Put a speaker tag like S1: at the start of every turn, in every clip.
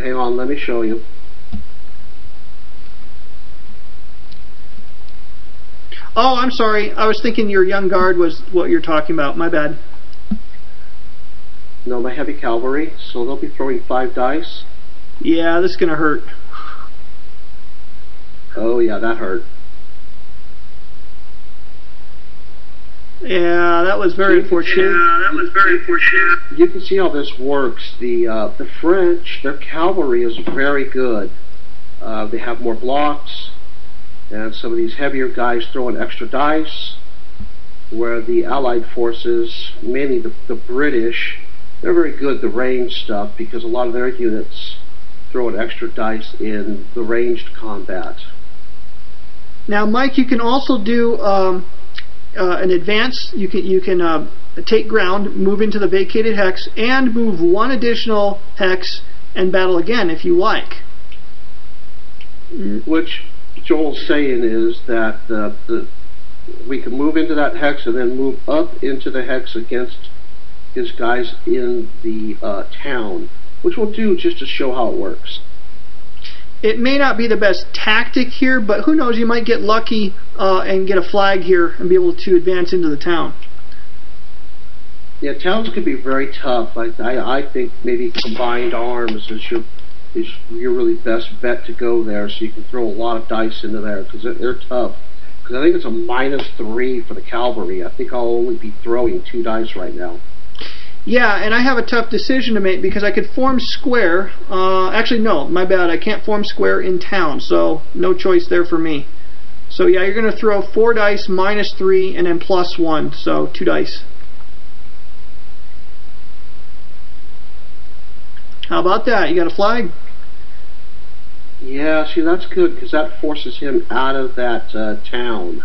S1: hang on, let me show you.
S2: Oh, I'm sorry. I was thinking your young guard was what you're talking about. My bad.
S1: No, my heavy cavalry, so they'll be throwing 5 dice.
S2: Yeah, this is going to hurt.
S1: Oh, yeah, that hurt.
S2: Yeah, that was very unfortunate.
S1: You can see how this works. The French, their cavalry is very good. They have more blocks, and some of these heavier guys throwing extra dice, where the Allied forces, mainly the British, they're very good at the range stuff because a lot of their units throw an extra dice in the ranged combat.
S2: Now, Mike, you can also do an advance. You can take ground, move into the vacated hex, and move 1 additional hex and battle again if you like.
S1: Which Joel's saying is that we can move into that hex and then move up into the hex against his guys in the town, which we'll do just to show how it works.
S2: It may not be the best tactic here, but who knows, you might get lucky and get a flag here and be able to advance into the town.
S1: Yeah, towns can be very tough. I think maybe combined arms is your really best bet to go there, so you can throw a lot of dice into there, because they're tough. Because I think it's a -3 for the cavalry. I think I'll only be throwing 2 dice right now.
S2: Yeah, and I have a tough decision to make because I could form square. Actually, no, my bad. I can't form square in town, so no choice there for me. So yeah, you're going to throw 4 dice, -3, and then +1, so 2 dice. How about that? You got a flag?
S1: Yeah, see, that's good because that forces him out of that town.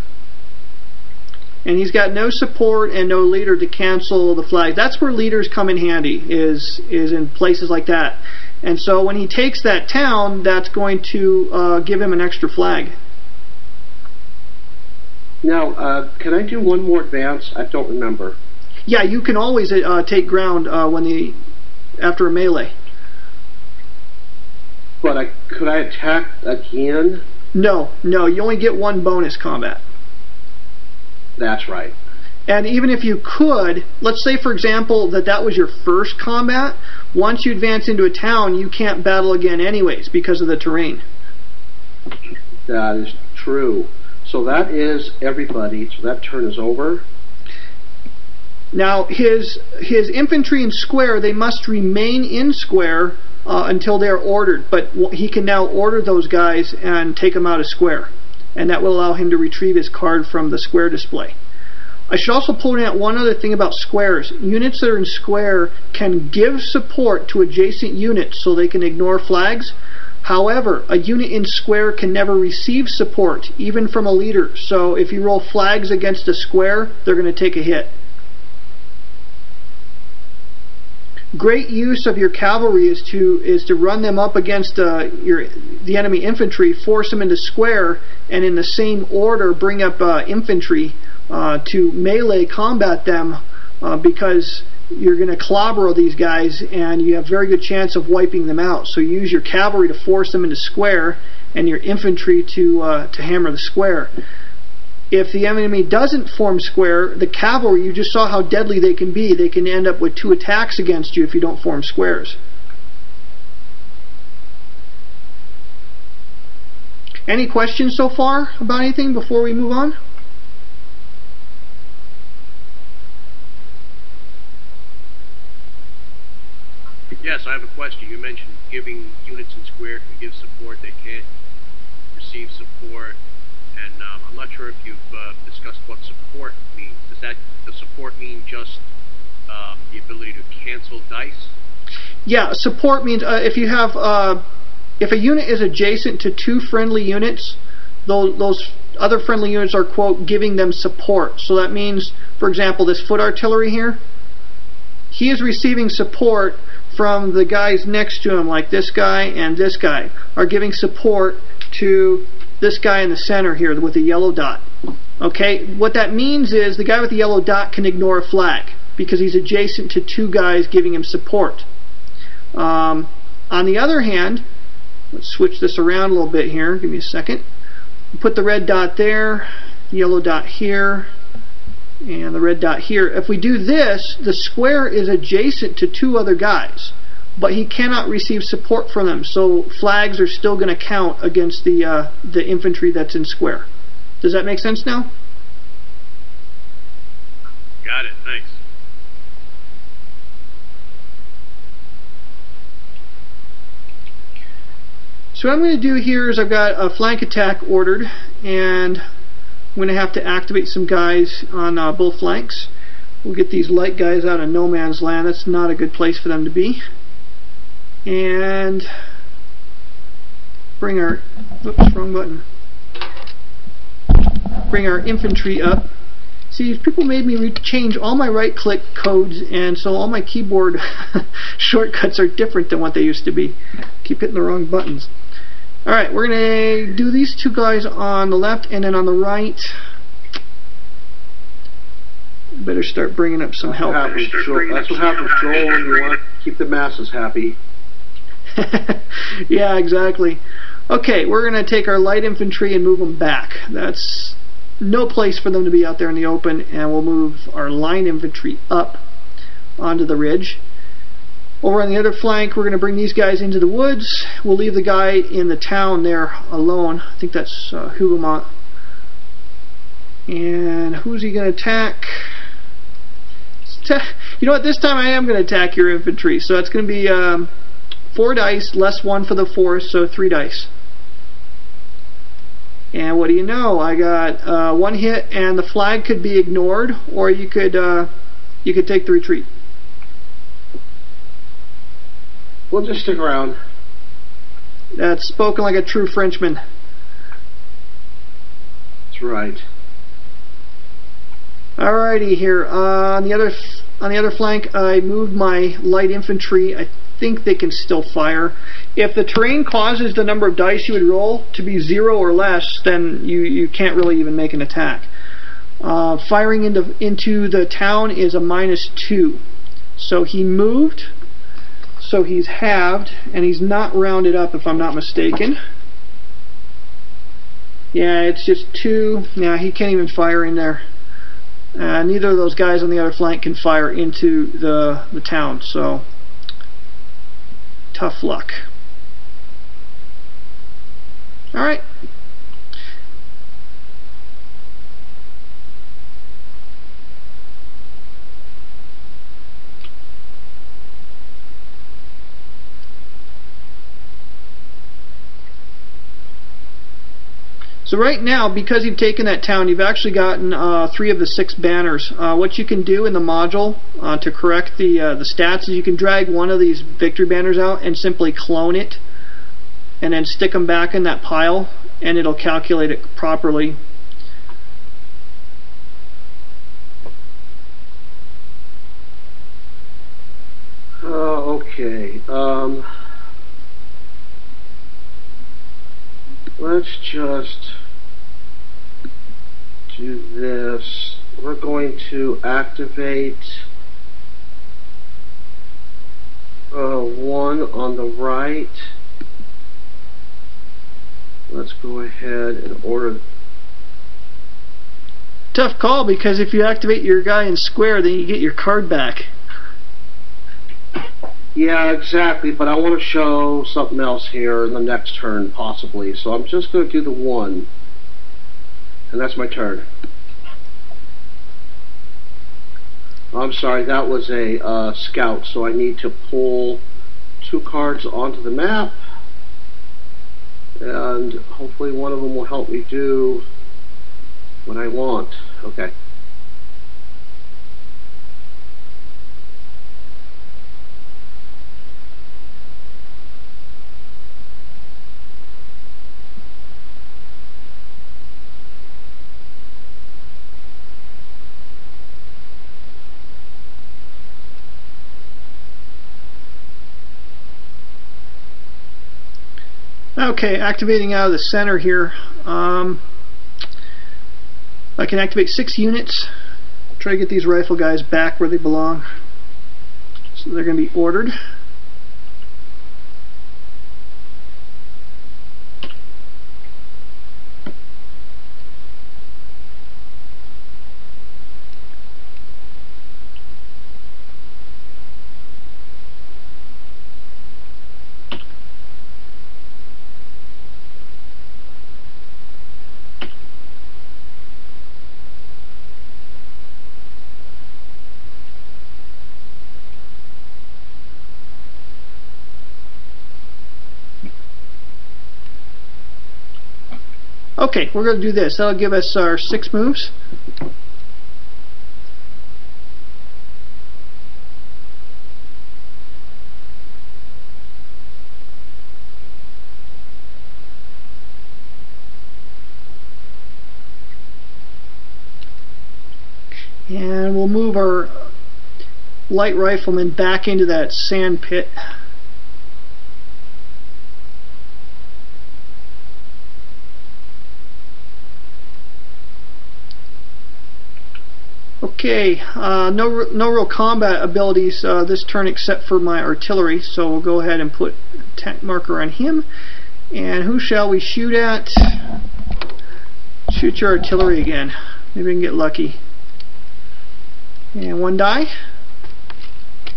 S2: And he's got no support and no leader to cancel the flag. That's where leaders come in handy, is in places like that. And so when he takes that town, that's going to give him an extra flag.
S1: Now, can I do one more advance? I don't remember.
S2: Yeah, you can always take ground after a melee.
S1: But could I attack again?
S2: No, you only get 1 bonus combat.
S1: That's right.
S2: And even if you could, let's say for example that was your first combat, once you advance into a town, you can't battle again anyways because of the terrain.
S1: That is true. So that is everybody. So that turn is over.
S2: Now his infantry in square, they must remain in square until they're ordered, but he can now order those guys and take them out of square, and that will allow him to retrieve his card from the square display. I should also point out one other thing about squares. Units that are in square can give support to adjacent units so they can ignore flags. However, a unit in square can never receive support, even from a leader. So if you roll flags against a square, they're going to take a hit. Great use of your cavalry is to run them up against the enemy infantry, force them into square, and in the same order bring up infantry to melee combat them, because you're going to clobber these guys and you have very good chance of wiping them out. So you use your cavalry to force them into square and your infantry to hammer the square. If the enemy doesn't form square, the cavalry, you just saw how deadly they can be. They can end up with 2 attacks against you if you don't form squares. Any questions so far about anything before we move on?
S3: Yes, I have a question. You mentioned giving units in square can give support. They can't receive support. And I'm not sure if you've discussed what support means. Does the support mean just the ability to cancel dice?
S2: Yeah, support means if you have if a unit is adjacent to 2 friendly units, those other friendly units are, quote, giving them support. So that means, for example, this foot artillery here, he is receiving support from the guys next to him, like this guy and this guy, are giving support to this guy in the center here with the yellow dot. Okay, what that means is the guy with the yellow dot can ignore a flag because he's adjacent to 2 guys giving him support. On the other hand, let's switch this around a little bit here. Give me a second. Put the red dot there, yellow dot here, and the red dot here. If we do this, the square is adjacent to 2 other guys, but he cannot receive support from them. So flags are still going to count against the infantry that's in square. Does that make sense now?
S3: Got it. Thanks.
S2: So what I'm going to do here is I've got a flank attack ordered, and I'm going to have to activate some guys on both flanks. We'll get these light guys out of no man's land. That's not a good place for them to be. And bring our, oops, wrong button. Bring our infantry up. See, people made me change all my right-click codes, and so all my keyboard shortcuts are different than what they used to be. Keep hitting the wrong buttons. Alright, we're going to do these 2 guys on the left, and then on the right, better start bringing up some help.
S1: That's what happens, Joel, when you want to keep the masses happy.
S2: Yeah, exactly. Okay, we're going to take our light infantry and move them back. That's no place for them to be out there in the open, and we'll move our line infantry up onto the ridge. Over on the other flank, we're going to bring these guys into the woods. We'll leave the guy in the town there alone. I think that's Hougoumont. And who's he going to attack? You know what, this time I am going to attack your infantry. So it's going to be 4 dice, less 1 for the force, so 3 dice. And what do you know? I got 1 hit, and the flag could be ignored, or you could take the retreat.
S1: We'll just stick around.
S2: That's spoken like a true Frenchman.
S1: That's right.
S2: Alrighty, here on the other flank, I moved my light infantry. I think they can still fire. If the terrain causes the number of dice you would roll to be 0 or less, then you can't really even make an attack. Firing into the town is a -2. So he moved, so he's halved, and he's not rounded up if I'm not mistaken. Yeah, it's just 2. Yeah, he can't even fire in there. Neither of those guys on the other flank can fire into the town, so tough luck. Alright. So right now, because you've taken that town, you've actually gotten 3 of the 6 banners. What you can do in the module to correct the stats is you can drag one of these victory banners out and simply clone it, and then stick them back in that pile, and it'll calculate it properly.
S1: Okay. Let's just do this. We're going to activate 1 on the right. Let's go ahead and order.
S2: Tough call, because if you activate your guy in square, then you get your card back.
S1: Yeah, exactly, but I want to show something else here in the next turn, possibly. So I'm just going to do the 1. And that's my turn. I'm sorry, that was a scout, so I need to pull 2 cards onto the map. And hopefully one of them will help me do what I want. Okay.
S2: Okay, activating out of the center here. I can activate 6 units. Try to get these rifle guys back where they belong. So they're going to be ordered. Okay, we're going to do this. That'll give us our 6 moves. And we'll move our light rifleman back into that sand pit. Okay, no real combat abilities this turn except for my artillery, so we'll go ahead and put a attack marker on him. And who shall we shoot at? Shoot your artillery again. Maybe we can get lucky. And 1 die.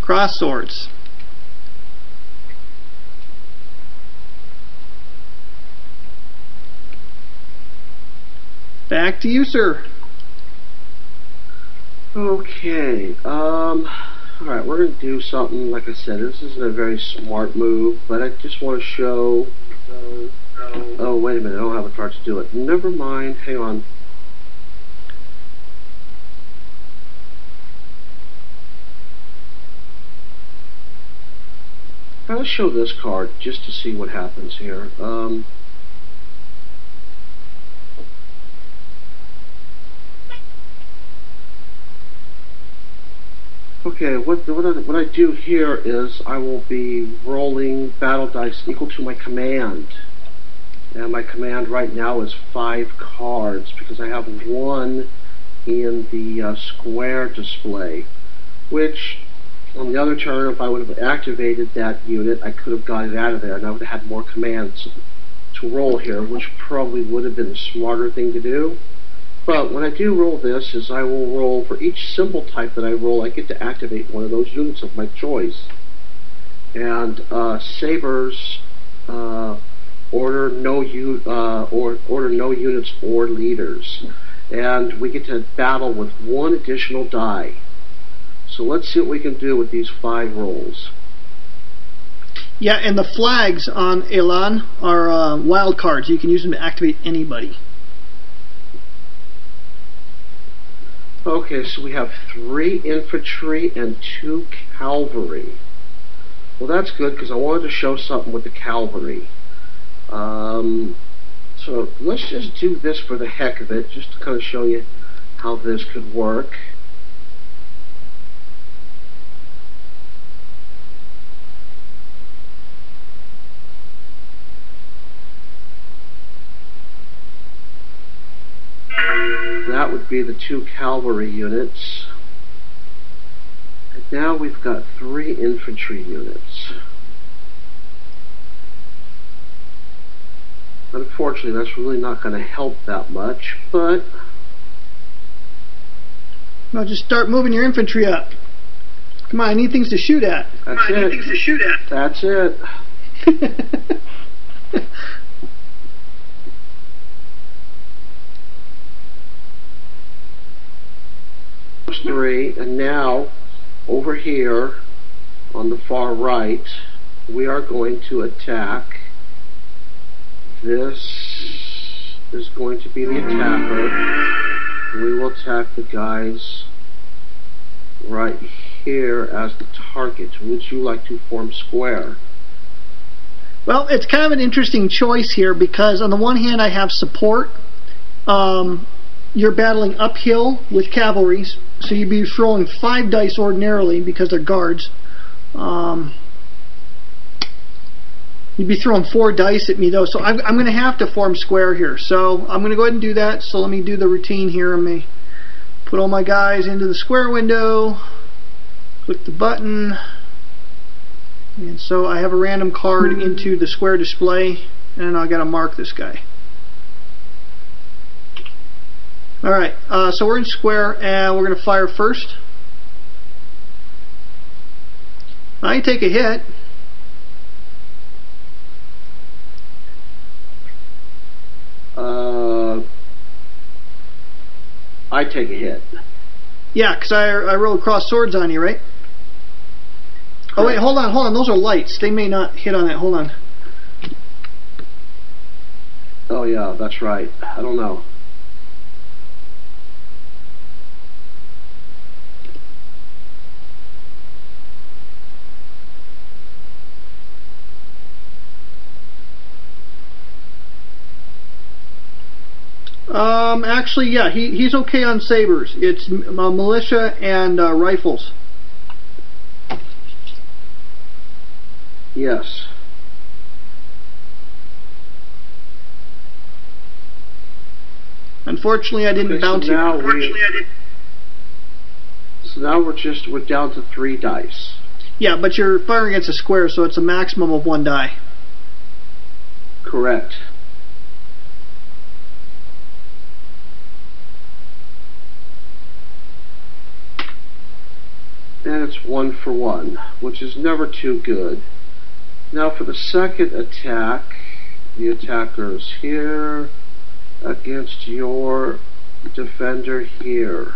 S2: Cross swords. Back to you, sir.
S1: Okay, alright, we're going to do something, like I said, this isn't a very smart move, but I just want to show, oh, wait a minute, I don't have a card to do it. Never mind, hang on. I'll show this card just to see what happens here. Okay, what I do here is I will be rolling battle dice equal to my command. And my command right now is 5 cards because I have 1 in the square display, which on the other turn, if I would have activated that unit, I could have got it out of there and I would have had more commands to roll here, which probably would have been a smarter thing to do. But when I do roll this, is I will roll for each symbol type that I roll, I get to activate one of those units of my choice. And sabers order no units or leaders, and we get to battle with 1 additional die. So let's see what we can do with these 5 rolls.
S2: Yeah, and the flags on Elan are wild cards. You can use them to activate anybody.
S1: Okay, so we have 3 infantry and 2 cavalry. Well, that's good because I wanted to show something with the cavalry. So let's just do this for the heck of it, just to kind of show you how this could work. That would be the 2 cavalry units. And now we've got 3 infantry units. Unfortunately, that's really not going to help that much, but...
S2: Well, just start moving your infantry up. Come on, I need things to shoot at.
S1: That's it. I need things to shoot at. That's it. 3, and now over here on the far right we are going to attack. This is going to be the attacker. We will attack the guys right here as the target. Would you like to form square?
S2: Well, it's kind of an interesting choice here because on the one hand I have support. You're battling uphill with cavalry, so you'd be throwing 5 dice ordinarily because they're guards. You'd be throwing 4 dice at me though, so I'm going to have to form square here. So I'm going to go ahead and do that. So let me do the routine here. I'm going to put all my guys into the square window, click the button, and so I have a random card into the square display, and I got to mark this guy. Alright, so we're in square, and we're going to fire first. I take a hit.
S1: I take a hit.
S2: Yeah, because I rolled cross swords on you, right? Oh wait, hold on. Those are lights. They may not hit on that. Hold on.
S1: Oh yeah, that's right. I don't know.
S2: Actually, yeah, he's okay on sabers. It's militia and rifles.
S1: Yes.
S2: Unfortunately, I didn't bounce you.
S1: So now we're down to 3 dice.
S2: Yeah, but you're firing against a square, so it's a maximum of 1 die.
S1: Correct. And it's 1 for 1, which is never too good. Now for the second attack, the attacker is here against your defender here.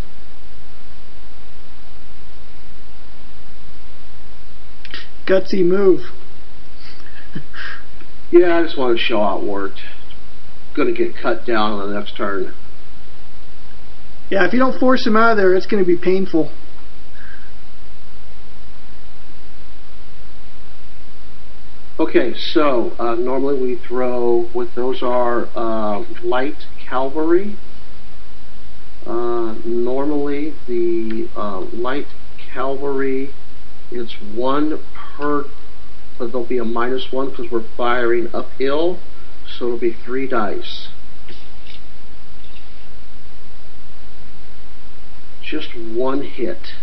S2: Gutsy move.
S1: Yeah, I just want to show how it worked. Going to get cut down on the next turn.
S2: Yeah, if you don't force him out of there, it's going to be painful.
S1: Okay, so normally we throw what those are light cavalry. Normally the light cavalry is 1 per, but there'll be a -1 because we're firing uphill, so it'll be 3 dice. Just 1 hit.